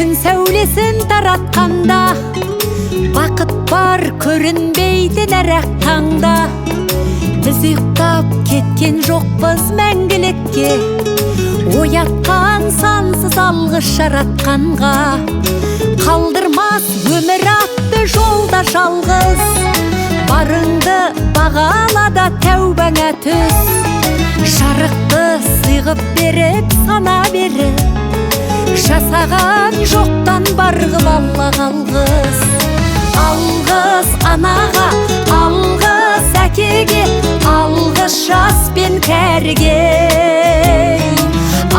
күн сәулесін таратқанда, бақыт бар көрінбейді нәрақ таңда. Біз ұйықтап кеткен жоқпыз мәңгілікке, оятқан сансыз алғыс жаратқанға. Қалдырмас өмір атты жолда жалғыз, барыңды бағалада тәубаңа түс. Жарықты сыйғып беріп сана беріп, жасаған жоқтан барғып алла қалғыз. Алғыз анаға, алғыз әкеге, алғыз жас пен кәріге.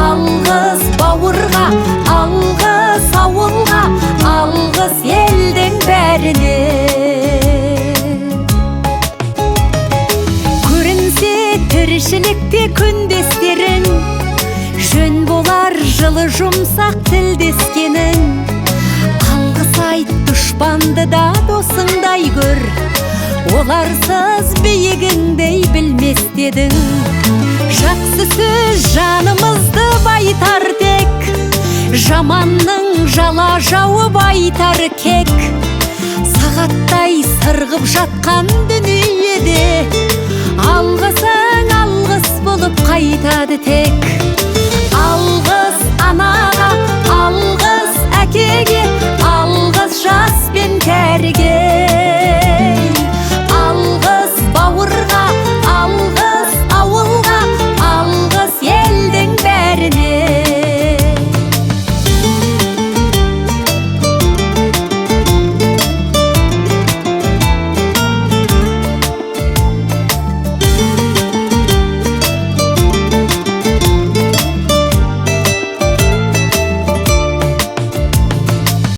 Алғыз бауырға, алғыз ауылға, алғыз елдің бәріне. Көрінсе тіршілікте күндестерің, жөн болар жылы жұмсақ тілдескенің. Алғыс айт дұшпанды да досыңдай көр, оларсыз биігіңдей білмес дедің. Жақсы сөз жанымызды байтар тек, жаманның жала жауып айтар кек. Сағаттай сырғып жатқан дүниеде, алғысың алғыс болып қайтады тек.